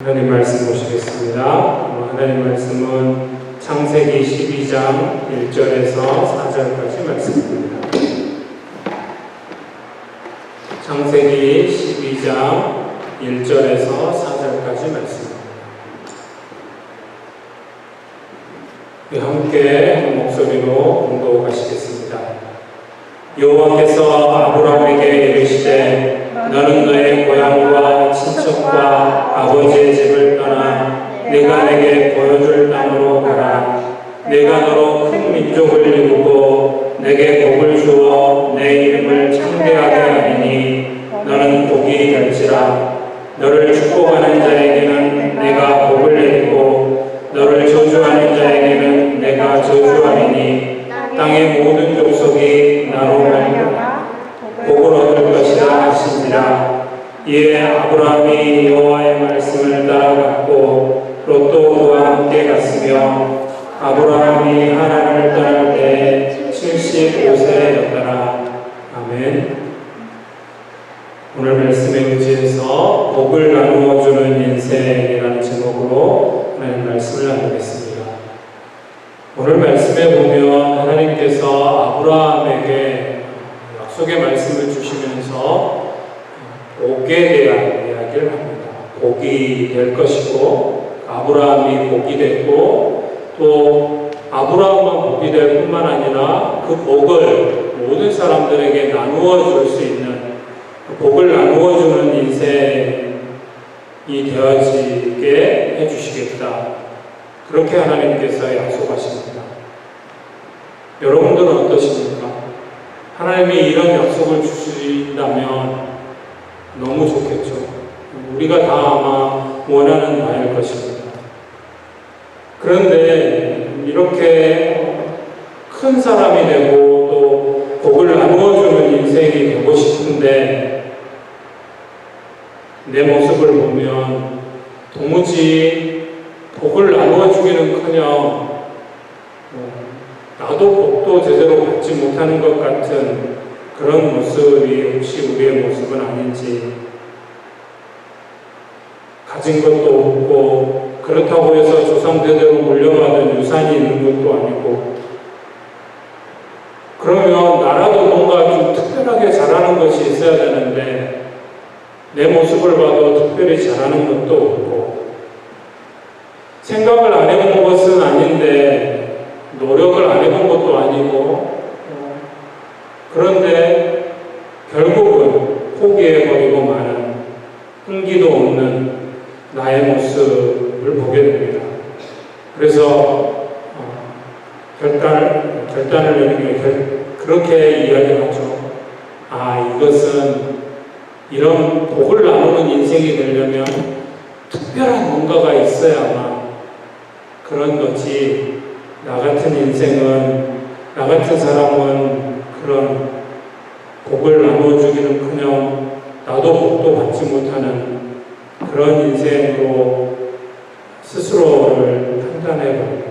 하나님 말씀 보시겠습니다. 하나님 말씀은 창세기 12장 1절에서 4절까지 말씀입니다. 창세기 12장 1절에서 4절까지 말씀입니다. 함께 한 목소리로 공독하시겠습니다. 여호와께서 아브라함에게 이르시되 너는 너의 고향과 친척과 아버지의 집을 떠나 내가 내게 보여줄 땅으로 가라. 내가 너로 큰 민족을 이루고 내게 복을 주어 내 이름을 창대하게 하리니 너는 복이 될지라. 너를 축복하는 자에게는 내가 복을 내리고 너를 저주하는 자에게는 내가 저주하리니 땅의 모든 족속이 나로 말미암아 복을 얻을 것이라 하시니라. 이에 아브라함이 여호와의 말씀을 따라갔고 롯도 그와 함께 갔으며 아브라함이 하란을 떠날 때에 75세였더라. 아멘. 오늘 말씀에 의지해서 복을 나누어 주는 인생이라는 제목으로 하나님 말씀을 나누겠습니다. 오늘 말씀에 보면 하나님께서 아브라함에게 약속의 말씀을 주시면서 복에 대한 이야기를 합니다. 복이 될 것이고 아브라함이 복이 됐고 또 아브라함만 복이 될 뿐만 아니라 그 복을 모든 사람들에게 나누어 줄 수 있는 복을 나누어 주는 인생이 되어지게 해주시겠다. 그렇게 하나님께서 약속하십니다. 여러분들은 어떠십니까? 하나님이 이런 약속을 주신다면 너무 좋겠죠. 우리가 다 아마 원하는 바일 것입니다. 그런데 이렇게 큰 사람이 되고 또 복을 나누어주는 인생이 되고 싶은데 내 모습을 보면 도무지 복을 나누어주기는커녕 나도 복도 제대로 받지 못하는 것 같은 그런 모습이 혹시 우리의 모습은 아닌지. 가진 것도 없고 그렇다고 해서 조상대대로 물려받은 유산이 있는 것도 아니고 그러면 나라도 뭔가 좀 특별하게 잘하는 것이 있어야 되는데 내 모습을 봐도 특별히 잘하는 것도 없고 생각을 안 해본 것은 아닌데 노력을 안 해본 것도 아니고 그런데 결국은 포기해버리고 마는 흥기도 없는 나의 모습을 보게 됩니다. 그래서 결단을 내는 게 그렇게 이야기를 하죠. 이것은 이런 복을 나누는 인생이 되려면 특별한 뭔가가 있어야만 그런 거지. 나 같은 인생은, 나 같은 사람은 그런 복을 나누어주기는커녕 나도 복도 받지 못하는 그런 인생으로 스스로를 판단해버립니다.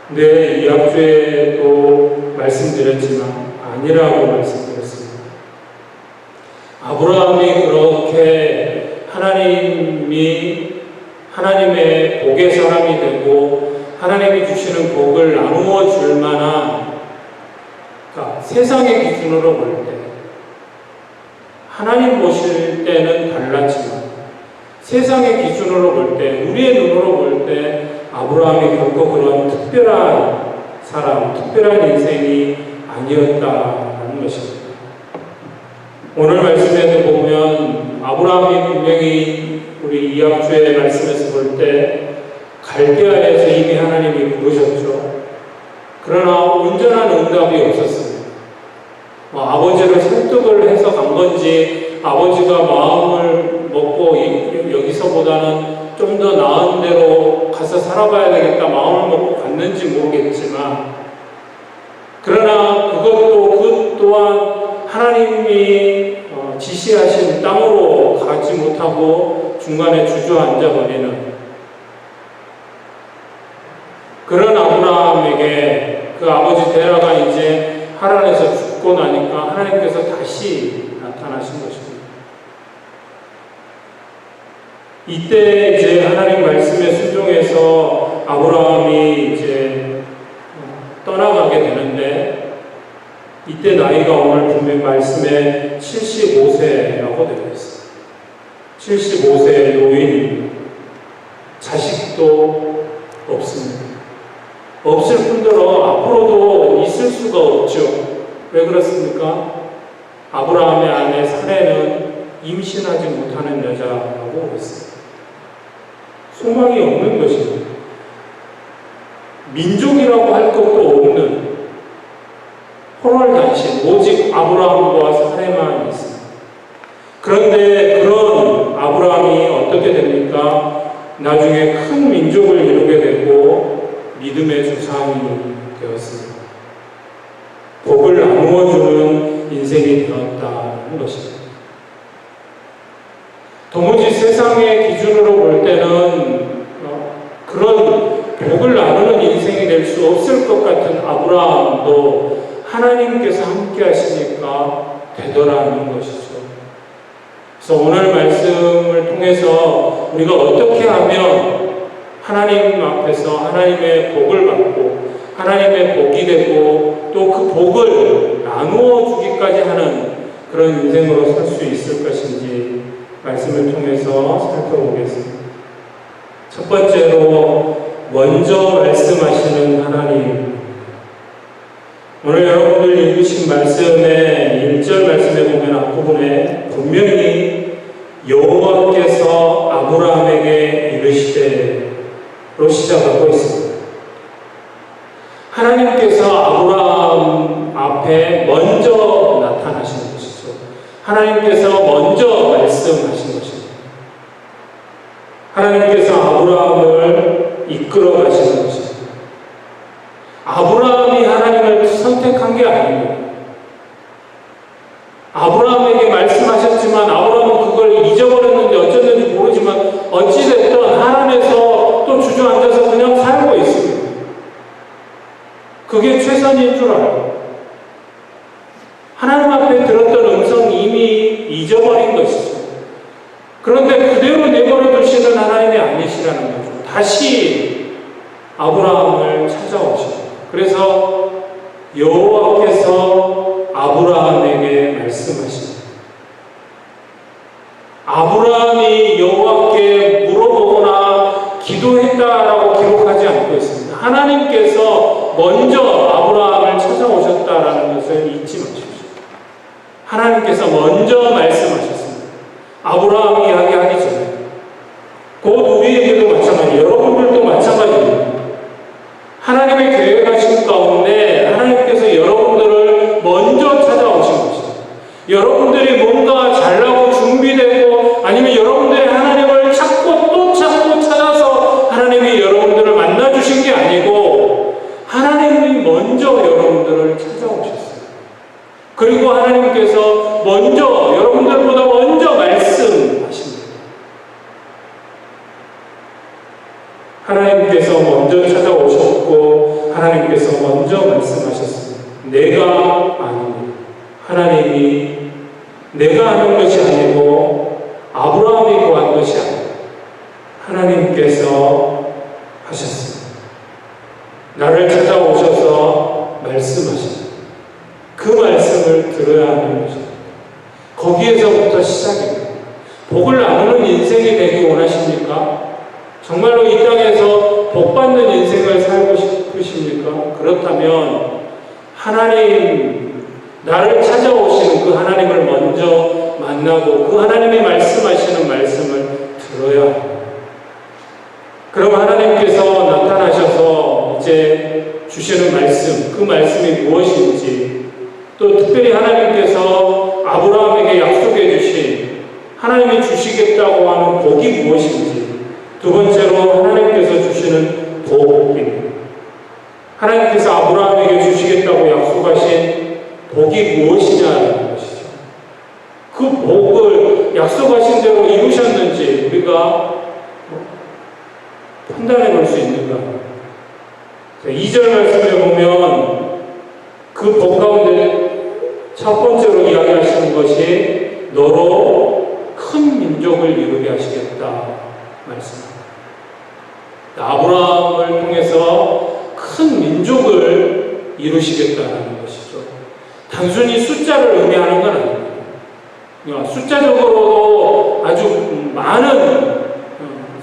근데 이 앞주에도 말씀드렸지만 아니라고 말씀드렸습니다. 아브라함이 그렇게 하나님의 복의 사람이 되고 하나님이 주시는 복을 나누어 줄 만한 세상의 기준으로 볼 때 하나님 보실 때는 달랐지만 세상의 기준으로 볼 때 우리의 눈으로 볼 때 아브라함이 결코 그런 특별한 사람, 특별한 인생이 아니었다는 것입니다. 오늘 말씀에도 보면 아브라함이 분명히 우리 이학주의 말씀에서 볼 때 갈대아에서 이미 하나님이 부르셨죠. 그러나 온전한 응답이 없었습니다. 아버지를 설득을 해서 간 건지 아버지가 마음을 먹고 여기서보다는 좀 더 나은 데로 가서 살아봐야 되겠다 마음을 먹고 갔는지 모르겠지만 그러나 그 또한 하나님이 지시하신 땅으로 가지 못하고 중간에 주저앉아 버리는 그런 아브라함에게 그 아버지 데라가 이제 하란에서 죽고 나니까 하나님께서 다시 나타나신 것입니다. 이때 이제 하나님 말씀에 순종해서 아브라함이 이제 떠나가게 되는데, 이때 나이가 오늘 분명 말씀에 75세라고 되어 있어요. 75세 노인입니다. 자식도 없습니다. 없을 뿐더러 앞으로도 있을 수가 없죠. 왜 그렇습니까? 아브라함의 아내 사레는 임신하지 못하는 여자라고 했습니다. 소망이 없는 것입니다. 민족이라고 할 것도 없는 혼혈단신, 오직 아브라함과 사레만 있습니다. 그런데 그런 아브라함이 어떻게 됩니까? 나중에 큰 민족을 이루게 되고 믿음의 조상이 되었습니다. 복을 나누어주는 인생이 되었다는 것입니다. 도무지 세상의 기준으로 볼 때는 그런 복을 나누는 인생이 될 수 없을 것 같은 아브라함도 하나님께서 함께 하시니까 되더라는 것이죠. 그래서 오늘 말씀을 통해서 우리가 어떻게 하면 하나님 앞에서 하나님의 복을 받고 하나님의 복이 되고 또 그 복을 나누어 주기까지 하는 그런 인생으로 살 수 있을 것인지 말씀을 통해서 살펴보겠습니다. 첫 번째로 먼저 말씀하시는 하나님. 오늘 여러분들 읽으신 말씀의 1절 말씀에 보면 앞부분에 분명히 여호와께서 아브라함에게 이르시되로 시작하고 있습니다. 하나님께서 아브라함 앞에 먼저 나타나신 것이죠. 하나님께서 먼저 말씀하신 것입니다. 하나님께서 아브라함을 이끌어 가시는 것입니다. 아브라함이 하나님을 선택한 게 아닙니다. 아브라함에게 말씀하셨지만 아브라함은 그걸 잊어버렸는지 어쩌는지 모르지만 어찌됐든 하나님에서 또 주저앉아서 그냥 살고 있습니다. 그게 최선인 줄 알고 하나님 앞에 들었던 음성 이미 잊어버린 것이죠. 그런데 그대로 내버려 두시는 하나님이 아니시라는 거죠. 다시 아브라함을 찾아오십니다. 그래서 여호와께서 아브라함에게 말씀하십니다. 아브라함이 여호와께 물어보거나 기도했다라고 기록하지 않고 있습니다. 하나님께서 먼저 아브라함을 찾아오셨다라는 것을 잊지 마십시오. 하나님께서 먼저 말씀하셨습니다. 아브라함이 이야기하기 전에 곧 우리에게도 마찬가지, 여러분들도 마찬가지입니다. 하나님의 계획하신 가운데 하나님께서 여러분들을 먼저 찾아오신 것입니다. 여러분들이 뭔가 잘나고 준비되고 아니면 여러분들이 하나님을 찾고 또 찾고 찾아서 하나님이 여러분들을 만나주신 게 아니고 하나님이 먼저 여러분들을 찾아오셨어요. 그리고 하나님께서 먼저 여러분들보다 먼저 말씀하십니다. 하나님께서 먼저 찾아오셨고 하나님께서 먼저 말씀하셨습니다. 내가 아닙니다. 하나님이 내가 하는 것이 아니고 아브라함이 구한 것이 아니고 하나님께서 하셨습니다. 나를 찾아오셔서 말씀하십니다. 그 말씀을 들어야 하는 것입니다. 거기에서부터 시작입니다. 복을 나누는 인생이 되기 원하십니까? 정말로 이 땅에서 복받는 인생을 살고 싶으십니까? 그렇다면 하나님, 나를 찾아오시는 그 하나님을 먼저 만나고 그 하나님이 말씀하시는 말씀을 들어야 합니다. 그럼 하나님께서 나타나셔서 이제 주시는 말씀, 그 말씀이 무엇인지, 또 특별히 하나님께서 아브라함에게 약속해 주신 하나님이 주시겠다고 하는 복이 무엇인지, 두 번째로 하나님께서 주시는 복입니다. 하나님께서 아브라함에게 주시겠다고 약속하신 복이 무엇이냐는 것이죠. 그 복을 약속하신 대로 이루셨는지 우리가 판단해 볼 수 있는가? 2절 말씀에 보면 그 복 가운데 첫 번째로 이야기하시는 것이 너로 큰 민족을 이루게 하시겠다 말씀합니다. 아브라함을 통해서 큰 민족을 이루시겠다는 것이죠. 단순히 숫자를 의미하는 건 아닙니다. 숫자적으로도 아주 많은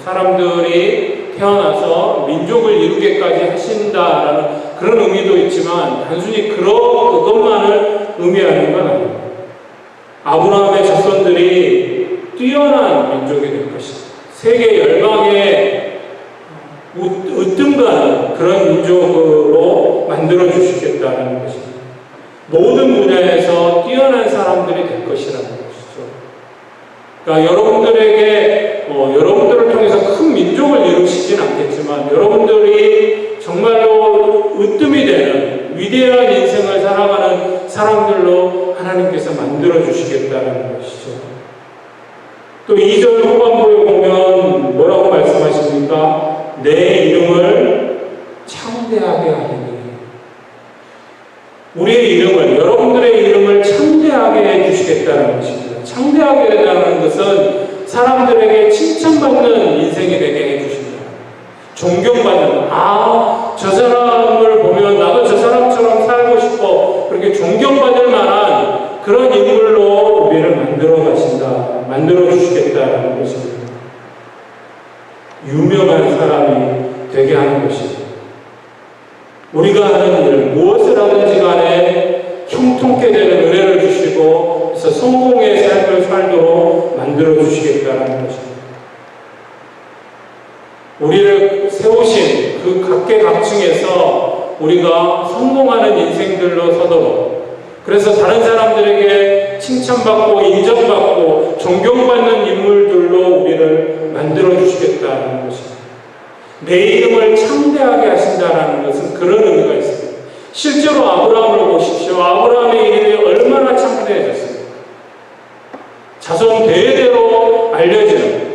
사람들이 태어나서 민족을 이루게까지 하신다라는 그런 의미도 있지만 단순히 그것만을 의미하는 건 아닙니다. 아브라함의 자손들이 뛰어난 민족이 될 것입니다. 세계 열방에 으뜸가는 그런 민족으로 만들어 주시겠다는 것입니다. 모든 분야에서 뛰어난 사람들이 될 것이라는 것이죠. 그러니까 여러분들을 통해서 큰 민족을 이루시진 않겠지만 여러분들이 정말로 으뜸이 되는 위대한 인생을 살아가는 사람들로 하나님께서 만들어 주시겠다는 것이죠. 또 2절 후반부에 보면 뭐라고 말씀하십니까? 내 이름을 창대하게 하리니. 우리의 이름을, 여러분들의 이름을 창대하게 해주시겠다는 것입니다. 창대하게 해달라는 것은 사람들에게 칭찬받는 인생이 되게 해주신다. 존경받는, 저 사람을 보면 나도 저 사람처럼 살고 싶어. 그렇게 존경받을 만한 그런 인물로 우리를 만들어 주시겠다는 것입니다. 유명한 사람이 되게 하는 것입니다. 우리가 하는 일, 무엇을 하든지 간에 형통케 되는 은혜를 주시고, 그래서 성공의 삶을 살도록 만들어 주시겠다는 것입니다. 우리를 세우신 그 각계각층에서 우리가 성공하는 인생들로 서도록, 그래서 다른 사람들에게 칭찬받고 인정받고 존경받는 인물들로 우리를 만들어 주시겠다는 것입니다. 내 이름을 창대하게 하신다는 것은 그런 의미가 있습니다. 실제로 아브라함을 보십시오. 아브라함의 이름이 얼마나 창대해졌습니까? 자손 대대로 알려지는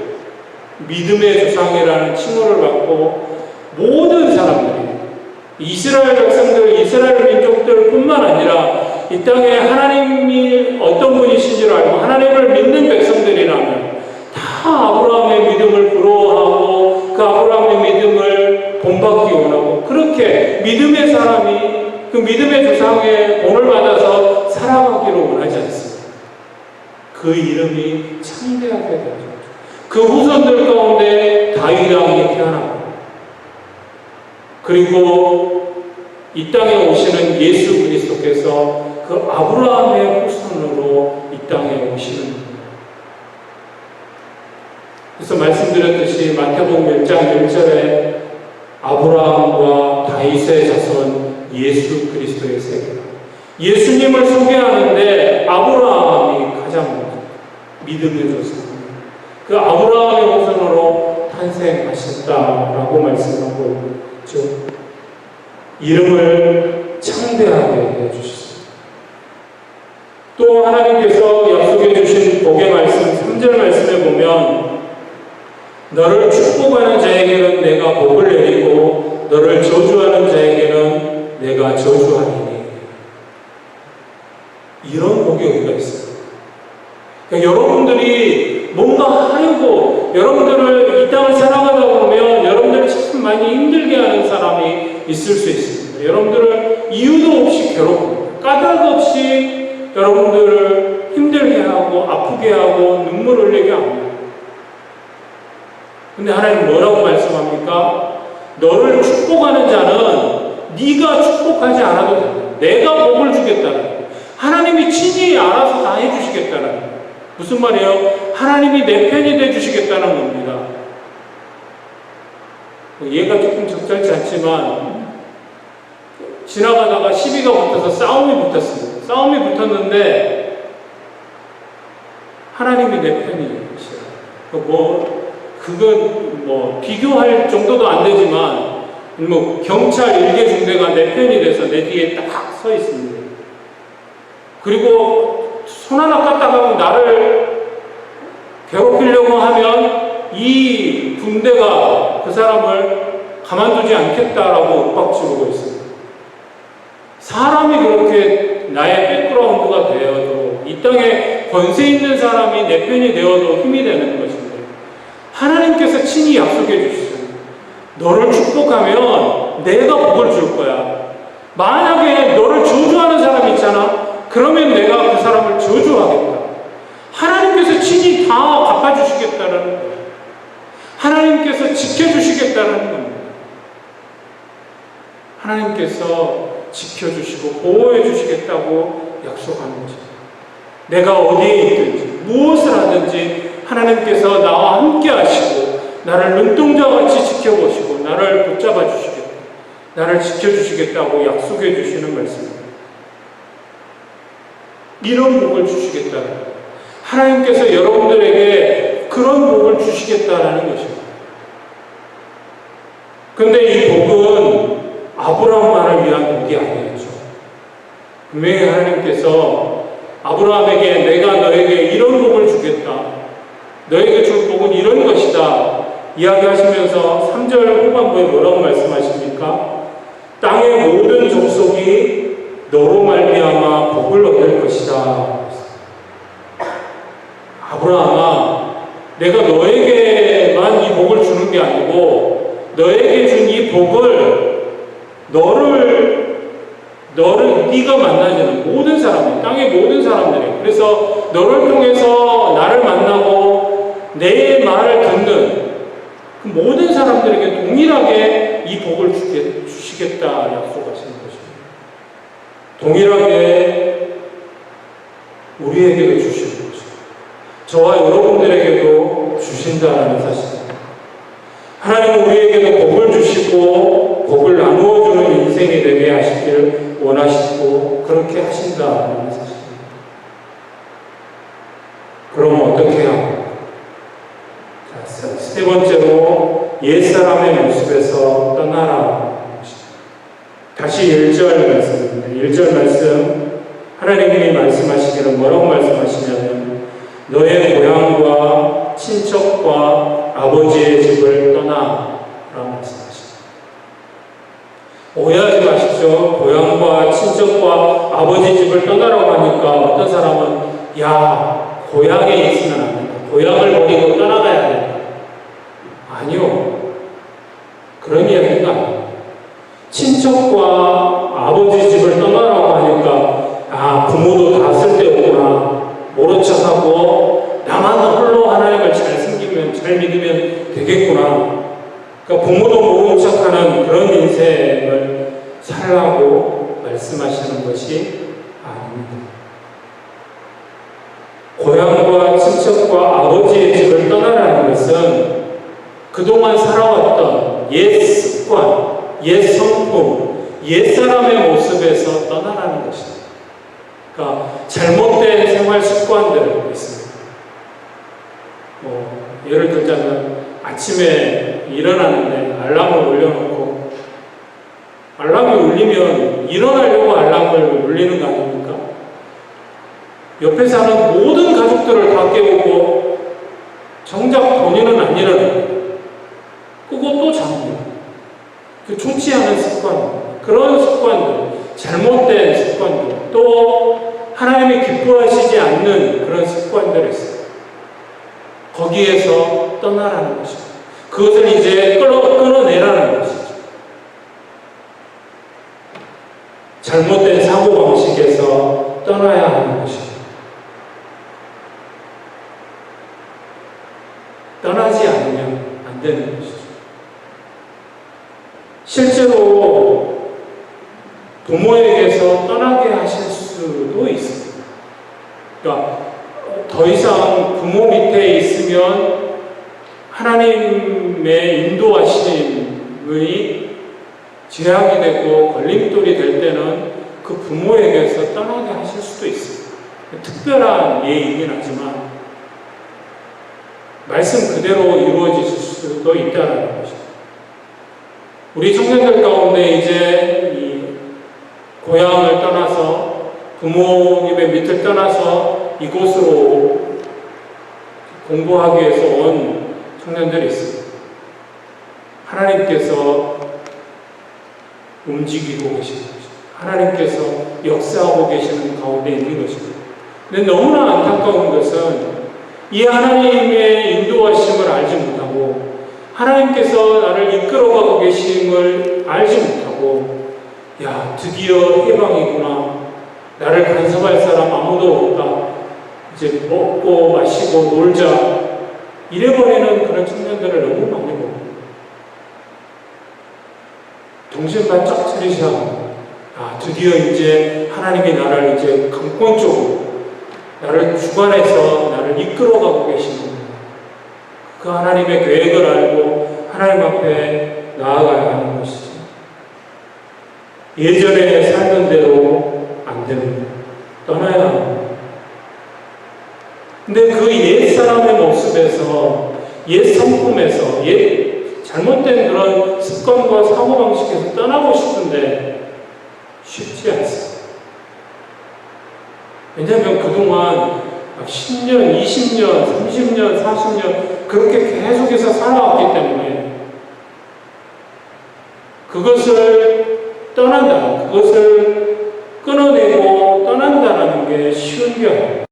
믿음의 조상이라는 칭호를 받고 모든 사람들이 이스라엘 백성들, 이스라엘 민족들 뿐만 아니라 이 땅에 하나님이 어떤 분이신지를 알고 하나님을 믿는 백성들이라면 다 아브라함의 믿음을 부러워하고 그 아브라함의 믿음을 본받기 원하고 그렇게 믿음의 사람이 그 믿음의 조상의 본을 받아서 살아가기를 원하지 않습니다. 그 이름이 창대하게 되죠. 그 후손들 가운데 다윗 왕이 태어나고 그리고 이 땅에 오시는 예수 그리스도께서 그 아브라함의 후손으로 이 땅에 오시는 겁니다. 그래서 말씀드렸듯이 마태복음 1장 1절에 아브라함과 다윗의 자손 예수 그리스도의 세계, 예수님을 소개하는데 아브라함이 가장 먼저 믿음의 조상, 그 아브라함의 후손으로 탄생하셨다라고 말씀하고 있죠. 이름을 창대하게 해주셨습니다. 또 하나님께서 약속해 주신 복의 말씀 3절 말씀에 보면 너를 축복하는 자에게는 내가 복을 내리고 너를 저주하는 자에게는 내가 저주하리니, 이런 복의 의미가 있어요. 그러니까 여러분들이 뭔가 하려고 여러분들을 이 땅을 살아가다 보면 여러분들을 참 많이 힘들게 하는 사람이 있을 수 있습니다. 여러분들을 이유도 없이 괴롭고 까닭 없이 여러분들을 힘들게 하고 아프게 하고 눈물 흘리게 합니다. 근데 하나님 뭐라고 말씀합니까? 너를 축복하는 자는 네가 축복하지 않아도 된다. 내가 복을 주겠다는 거예요. 하나님이 친히 알아서 다 해주시겠다는 거예요. 무슨 말이에요? 하나님이 내 편이 돼주시겠다는 겁니다. 얘가 조금 적절치 않지만 지나가다가 시비가 붙어서 싸움이 붙었습니다. 싸움이 붙었는데 하나님이 내 편이시라. 그건 비교할 정도도 안 되지만 경찰 1개 중대가 내 편이 돼서 내 뒤에 딱 서 있습니다. 그리고 손 하나 까딱하고 나를 괴롭히려고 하면 이 군대가 그 사람을 가만두지 않겠다라고 윽박지르고 있습니다. 사람이 그렇게 나의 백그라운드가 되어도 이 땅에 권세 있는 사람이 내 편이 되어도 힘이 되는 것입니다. 하나님께서 친히 약속해 주시죠. 너를 축복하면 내가 복을 줄 거야. 만약에 너를 저주하는 사람이 있잖아. 그러면 내가 그 사람을 저주하겠다. 하나님께서 친히 다 갚아주시겠다는 거예요. 하나님께서 지켜주시겠다는 겁니다. 하나님께서 지켜주시고 보호해주시겠다고 약속하는 거죠. 내가 어디에 있든지 무엇을 하든지 하나님께서 나와 함께 하시고 나를 눈동자같이 지켜보시고 나를 붙잡아 주시겠다. 나를 지켜주시겠다고 약속해 주시는 말씀입니다. 이런 복을 주시겠다. 하나님께서 여러분들에게 그런 복을 주시겠다라는 것입니다. 그런데 이 복은 아브라함만을 위한 복이 아니었죠. 분명히 하나님께서 아브라함에게 내가 너에게 이런 복을 주겠다. 너에게 줄 복은 이런 것이다. 이야기하시면서 3절 후반부에 뭐라고 말씀하십니까? 땅의 모든 족속이 너로 말미암아 복을 얻을 것이다. 아브라함아, 내가 너에게만 이 복을 주는 게 아니고 너에게 준 이 복을 네가 만나지는 모든 사람들, 땅의 모든 사람들이, 그래서 너를 통해서 나를 만나고 내 말을 듣는 그 모든 사람들에게 동일하게 이 복을 주시겠다 약속하시는 것입니다. 동일하게 우리에게도 주시는 것입니다. 저와 여러분들에게도 주신다는 사실입니다. 하나님은 우리에게도 복을 주시고 복을 나누어주는 인생이 되게 하시기를 원하시고 그렇게 하신다는 사실입니다. 그럼 어떻게 해야 합니까? 세 번째로 옛사람의 모습에서 떠나라. 다시 1절 말씀입니다. 1절 말씀 하나님이 말씀하시기를 뭐라고 말씀하시냐면 너의 고향과 친척과 아버지의 집을 떠나 라고 말씀하십니다. 오해하지 마십시오. 고향과 친척과 아버지 집을 떠나라고 하니까 어떤 사람은 야, 고향에 있으면 안 된다. 고향을 버리고 떠나가야 된다. 아니요. 그런 이야기가 아니에요. 친척과 아버지 집을 떠나라고 하니까 부모도 다 쓸데없구나. 모른 척하고 나만 홀로 하나님을 잘 섬기면 잘 믿으면 되겠구나. 그러니까 부모도 모른 척하는 그런 인생을 살라고 말씀하시는 것이 아닙니다. 고향과 친척과 아버지의 집을 떠나라는 것은 그동안 살아왔던 옛 습관, 옛 성품, 옛 사람의 모습에서 떠나라는 것입니다. 그러니까 잘못된 생활 습관들이 있습니다. 예를 들자면 아침에 일어나는데 알람을 올려놓고 알람이 울리면 일어나려고 알람을 울리는 거 아닙니까? 옆에 사는 모든 가족들을 다 깨우고 정작 본인은 안 일어나요. 끄고 또 잡니다. 그 좋지 않은 습관, 그런 습관들, 잘못된 습관들, 또 하나님이 기뻐하시지 않는 그런 습관들이 있어요. 거기에서 떠나라는 것입니다. 그것을 이제 끊어내라는 것이죠. 잘못된 사고방식에서 떠나야 하는 것입니다. 떠나지 않으면 안 되는 것이죠. 실제로 부모에게서 떠나게 하실 수도 있습니다. 그러니까 더 이상 부모 밑에 있으면 하나님의 인도하심의 제약이 되고 걸림돌이 될 때는 그 부모에게서 떠나게 하실 수도 있습니다. 특별한 예이긴 하지만 말씀 그대로 이루어질 수도 있다는 것입니다. 우리 청년들 가운데 이제 이 고향을 떠나서 부모님의 밑을 떠나서 이곳으로 공부하기 위해서 온 청년들이 있습니다. 하나님께서 움직이고 계시는 것입니다. 하나님께서 역사하고 계시는 가운데 있는 것입니다. 근데 너무나 안타까운 것은 이 하나님의 인도하심을 알지 못합니다. 못하고 하나님께서 나를 이끌어가고 계심을 알지 못하고 야 드디어 해방이구나. 나를 간섭할 사람 아무도 없다. 이제 먹고 마시고 놀자. 이래버리는 그런 청년들을 너무 많이 보고 정신 바짝 차리셔야 합니다. 아, 드디어 이제 하나님이 나를 이제 강권적으로 나를 주관해서 나를 이끌어가고 계시는 그 하나님의 계획을 알고 하나님 앞에 나아가야 하는 것이죠. 예전에 살던 대로 안 됩니다. 떠나야 합니다. 근데 그 옛사람의 모습에서, 옛 성품에서, 옛 잘못된 그런 습관과 사고방식에서 떠나고 싶은데 쉽지 않습니다. 왜냐하면 그동안 10년, 20년, 30년, 40년 그렇게 계속해서 살아왔기 때문에 그것을 떠난다, 그것을 끊어내고 떠난다는 게 쉬운 게 아니에요.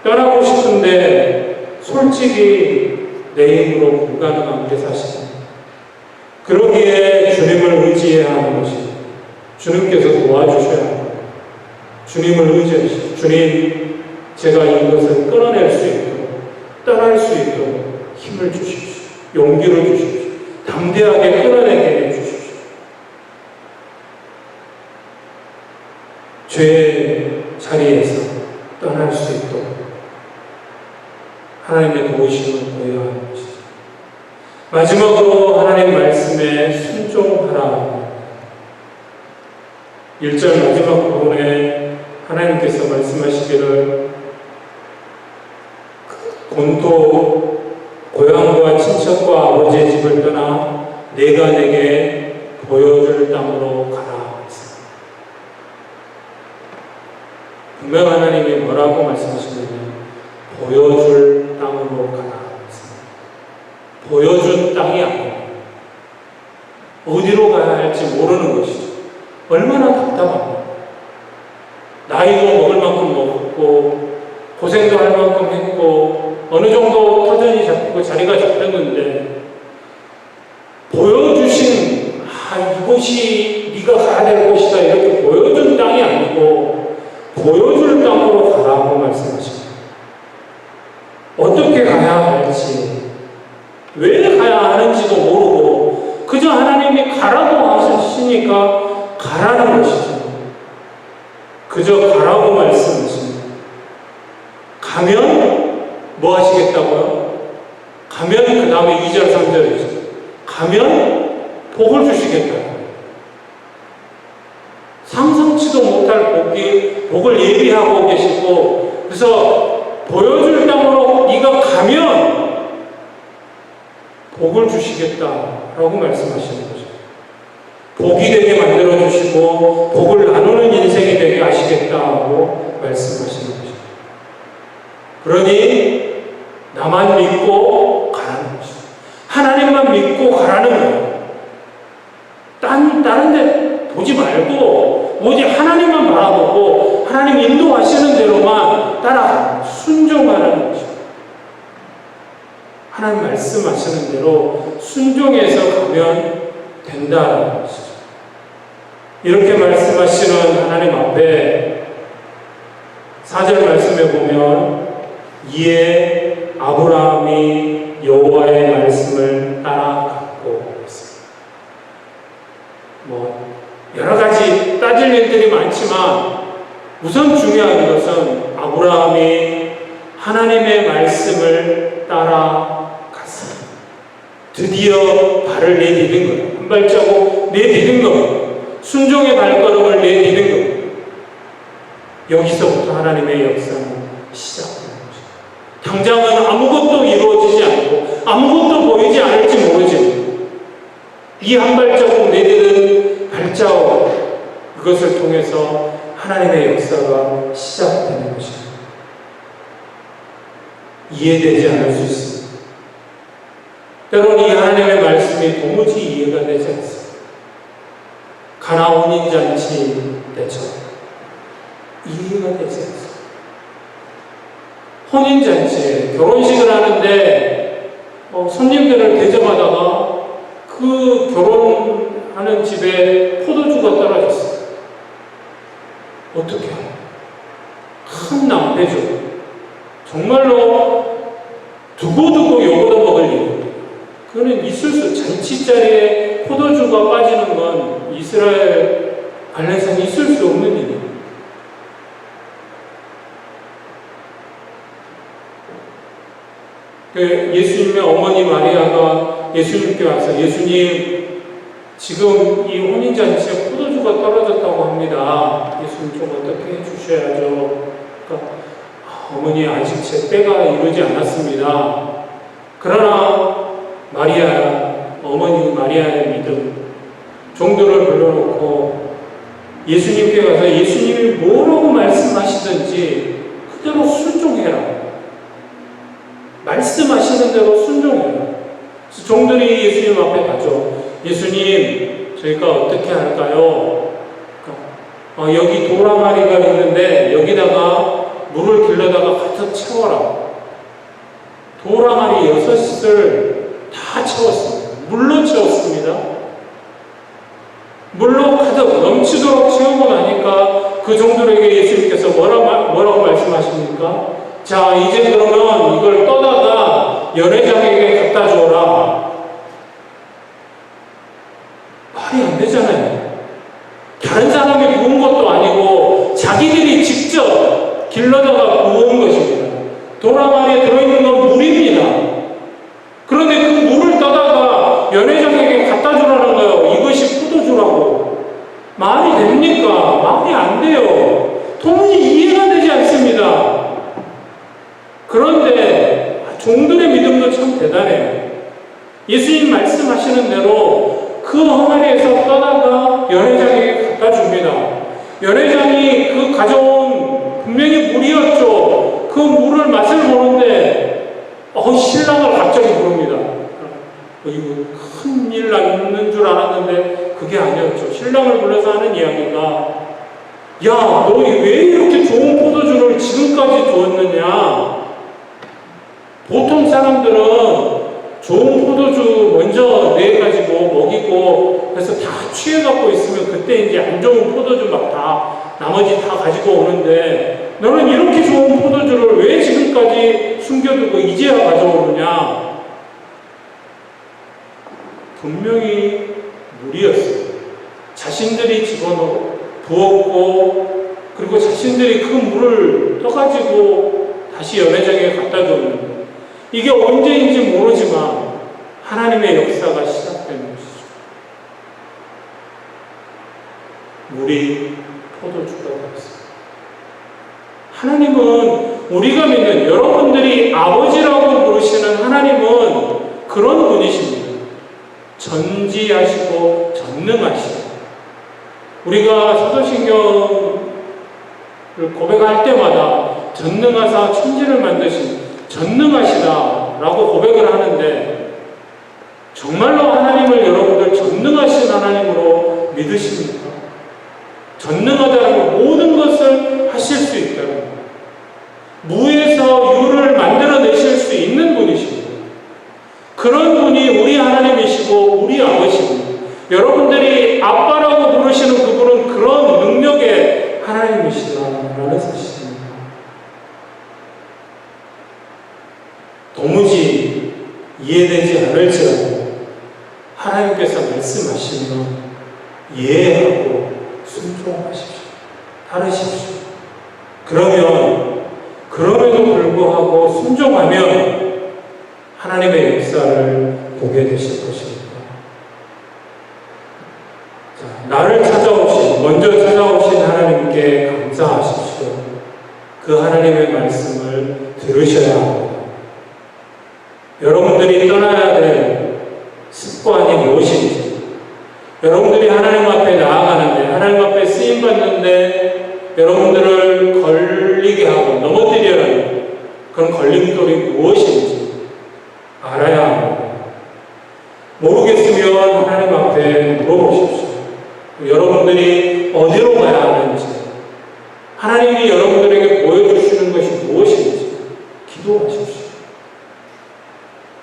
떠나고 싶은데 솔직히 내 힘으로 불가능한 게 사실입니다. 그러기에 주님을 의지해야 하는 것이 주님께서 도와주셔야 합니다. 주님을 의지하시고 주님 제가 이것을 끊어낼 수 있도록 떠날 수 있도록 힘을 주십시오. 용기를 주십시오. 담대하게 끊어내게 해주십시오. 죄의 자리에서 떠날 수 있도록 하나님의 도우심을 구해야 하는 것이죠. 마지막으로 하나님 말씀에 순종하라. 1절 마지막 부분에 하나님께서 말씀하시기를 본토 고향과 친척과 아버지의 집을 떠나 내가 내게 보여줄 땅으로 가라. 분명 하나님이 뭐라고 말씀하시냐면 보여줄 땅으로 가라. 보여준 땅이 아니에요. 어디로 가야 할지 모르는 것이죠. 얼마나 답답합니까? 나이도 먹을 만큼 먹었고 고생도 할 만큼 했고 어느 정도 터전이 잡히고 자리가 잡혔는데 보여주신 이곳이 네가 가야 될 곳이다 이렇게 보여준 땅이 아니고 보여줄 땅으로 가라고 말씀하십니다. 어떻게 가야 할지 왜 가야 하는지도 모르고 그저 하나님이 가라고 하시니까 가라는 것이죠. 그저 가라고 말씀하십니다. 가면 뭐 하시겠다고요? 가면 그 다음에 2절 3절이죠. 가면 복을 주시겠다. 상상치도 못할 복을 예비하고 계시고 그래서 보여줄 땅으로 네가 가면 복을 주시겠다라고 말씀하시는 거죠. 복이 되게 만들어주시고 복을 나누는 인생이 되게 하시겠다고 말씀하시는 거죠. 그러니 나만 믿고 가라는 거죠. 하나님만 믿고 가라는 거예요. 다른 데 보지 말고 오직 하나님만 바라보고 하나님 인도하시는 대로만 따라 순종하라는 거죠. 하나님 말씀하시는 대로 순종해서 가면 된다는 것이죠. 이렇게 말씀하시는 하나님 앞에 4절 말씀에 보면 이에 아브라함이 여호와의 말씀을 따라갔고 있습니다. 여러 가지 따질 일들이 많지만 우선 중요한 것은 아브라함이 하나님의 말씀을 따라갔습니다. 드디어 발을 내디딘 거예요. 한 발자국 내디딘 거예요. 순종의 발걸음을 내디딘 거예요. 여기서부터 하나님의 역사는 시작됩니다. 당장은 아무것도 이루어지지 않고 아무것도 보이지 않을지 모르지만 이 한 발자국 내디딘 발자국 그것을 통해서 하나님의 역사가 시작되는 것입니다. 이해되지 않을 수 있습니다. 때로는 이 하나님의 말씀이 도무지 이해가 되지 않습니다. 가나 혼인잔치 때처럼 이해가 되지 않습니다. 혼인잔치에 결혼식을 하는데 손님들을 대접하다가 그 결혼하는 집에 포도주가 떨어졌어요. 어떻게 해요? 큰 낭패죠. 정말로 두고두고 욕을 먹을 일. 그거는 있을 수, 잔치 자리에 포도주가 빠지는 건 이스라엘 관례상 있을 수 없는 일이에요. 예수님의 어머니 마리아가 예수님께 와서 예수님, 지금 이 혼인잔치에 포도주가 떨어졌다고 합니다. 예수님 좀 어떻게 해주셔야죠. 그러니까 어머니, 아직 제 때가 이르지 않았습니다. 그러나 어머니 마리아의 믿음, 종들을 불러놓고 예수님께 가서 예수님이 뭐라고 말씀하시든지 그대로 순종해라. 말씀하시는 대로 순종해라. 그래서 종들이 예수님 앞에 가죠. 예수님, 저희가 어떻게 할까요? 여기 도랑아리가 있는데 여기다가 물을 길러다가 가득 채워라. 도랑아리 6을 다 채웠습니다. 물로 채웠습니다. 물로 가득 넘치도록 채우고 나니까 그 종들에게 예수님께서 뭐라고 말씀하십니까? 자, 이제 그러면 이걸 떠다가 연회장에게 갖다 줘라. 말이 안 되잖아요. 다른 사람이 부은 것도 아니고 자기들이 직접 길러다가 부은 것입니다. 도랑아리에 들어있는 건 물입니다. 그런데 그 물을 떠다가 연회장에게 갖다 주라는 거예요. 이것이 포도주라고. 말이 됩니까? 말이 안 돼요. 도무지 이해가 되지 않습니다. 그런데 종들의 믿음도 참 대단해요. 예수님 말씀하시는 대로 그 항아리에서 떠다가 연회장에게 갖다 줍니다. 연회장이 그 가져온 분명히 물이었죠. 그 물을 맛을 보는데 신랑을 갑자기 부릅니다. 이거 큰일 났는 줄 알았는데 그게 아니었죠. 신랑을 불러서 하는 이야기가, 야, 너 왜 이렇게 좋은 포도주를 지금까지 두었느냐? 보통 사람들은 좋은 포도주 먼저 내가지고 먹이고 그래서 다 취해갖고 있으면 그때 이제 안 좋은 포도주 막 다 나머지 다 가지고 오는데, 너는 이렇게 좋은 포도주를 왜 지금까지 숨겨두고 이제야 가져오느냐? 분명히 물이었어요. 자신들이 집어넣고 부었고 그리고 자신들이 그 물을 떠가지고 다시 연회장에 갖다 줬는데, 이게 언제인지 모르지만 하나님의 역사가 시작되는 것이죠. 물이 포도주가 되었습니다. 하나님은 우리가 믿는, 여러분들이 아버지라고 부르시는 하나님은 그런 분이십니다. 전지하시고 전능하시고, 우리가 사도신경을 고백할 때마다 전능하사 천지를 만드신 전능하시다라고 고백을 하는데, 정말로 하나님을 여러분들 전능하신 하나님으로 믿으십니까? 전능하다는 건 모든 것을 하실 수 있다는 것, 무에서 유를 만들어내실 수 있는 분이십니다. 그런 분이 우리 하나님이시고 우리 아버지입니다. 여러분들이 아빠라고 부르시는 그분은 그런 능력의 하나님이시다라는 사실입니다. 도무지 이해되지 않을지라도 하나님께서 말씀하시면 이해하고 순종하십시오. 따르십시오. 그럼에도 불구하고 순종하면 하나님의 역사를 보게 되실 것입니다. 자, 나를 먼저 찾아오신 하나님께 감사하십시오. 그 하나님의 말씀을 들으셔야 합니다. 여러분들이 떠나야 될 습관이 무엇인지, 여러분들이 하나님 앞에 나아가는데, 하나님 앞에 쓰임받는데 여러분들을 걸리게 하고 넘어뜨리려 하는 그런 걸림돌이 무엇인지 알아야 합니다. 모르겠으면 하나님 앞에 물어보십시오. 여러분들이 어디로 가야 하는지, 하나님이 여러분들에게 보여주시는 것이 무엇인지 기도하십시오.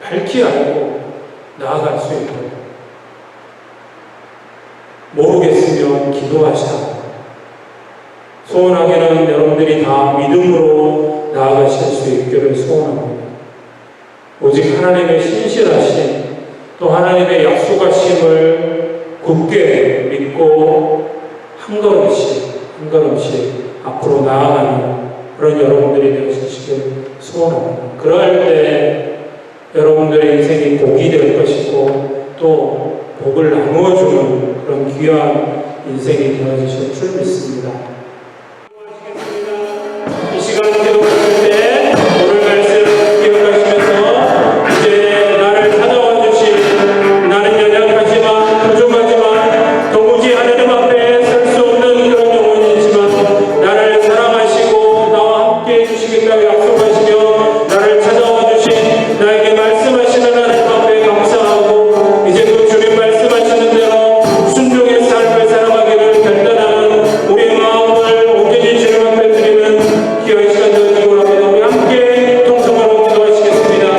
밝히 밝히 알고 나아갈 수 있도록 모르겠으면 기도하시라. 소원하기는 여러분들이 다 믿음으로 나아가실 수 있기를 소원합니다. 오직 하나님의 신실하심 또 하나님의 약속하심을 굳게 믿고 한 걸음씩 앞으로 나아가는 그런 여러분들이 되시길 소원합니다. 그럴 때 여러분들의 인생이 복이 될 것이고 또 복을 나누어주는 그런 귀한 인생이 되어주실 줄 믿습니다. 이 시간 기도하실 때 오늘 말씀 기억하시면서 이제 나를 찾아와 주신 나는 연약하지만 부족하지만 도무지 하나님 앞에 설 수 없는 그런 영혼이지만 나를 사랑하시고 나와 함께 해주시겠다고 약속하시며 나를 찾아와 주신 나에게 말씀하시는 하나님 앞에 감사하고 이제 그 주님 말씀하시는 대로 순종의 삶을 살아가기를 결단하는 우리의 마음을 온전히 주님 앞에 드리는 기회의 시간 되어지기 원합니다. 우리 함께 통성으로 기도하시겠습니다.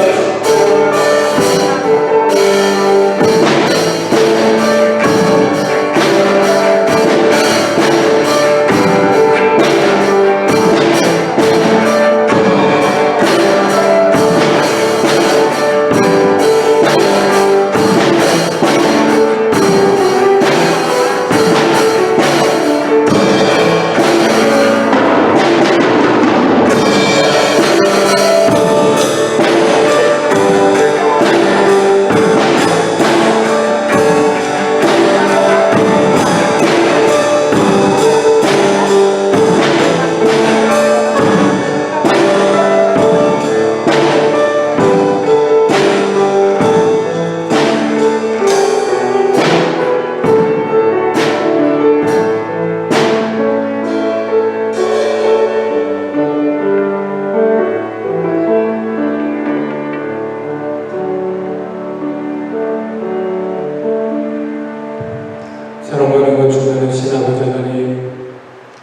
사랑하는 것 주님이신 아버지 하나님,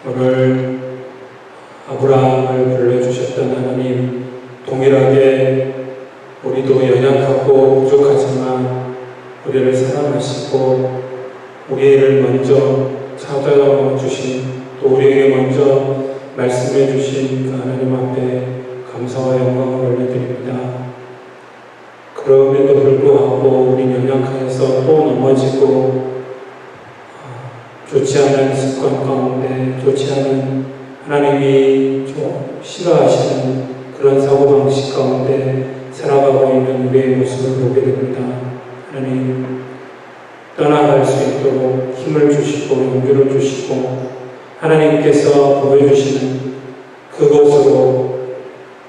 오늘 아브라함을 불러주셨던 하나님, 동일하게 우리도 연약하고 부족하지만 우리를 사랑하시고 우리를 먼저 찾아와 주신 또 우리에게 먼저 말씀해 주신 그 하나님 앞에 감사와 영광을 올려드립니다. 그럼에도 불구하고 우리 연약해서 또 넘어지고 좋지 않은 습관 가운데 좋지 않은 하나님이 좀 싫어하시는 그런 사고방식 가운데 살아가고 있는 우리의 모습을 보게 됩니다. 하나님 떠나갈 수 있도록 힘을 주시고 용기를 주시고 하나님께서 보여주시는 그곳으로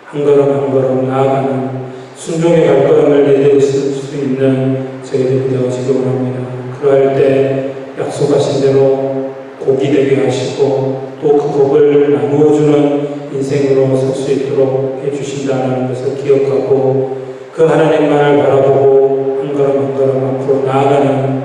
한 걸음 한 걸음 나아가는 순종의 발걸음을 내딛을 수 있는 저희들이 되어지기 원합니다. 그럴 때 약속하신 대로 복이 되게 하시고 또 그 복을 나누어주는 인생으로 설 수 있도록 해주신다는 것을 기억하고 그 하나님만을 바라보고 한 걸음 한 걸음 앞으로 나아가는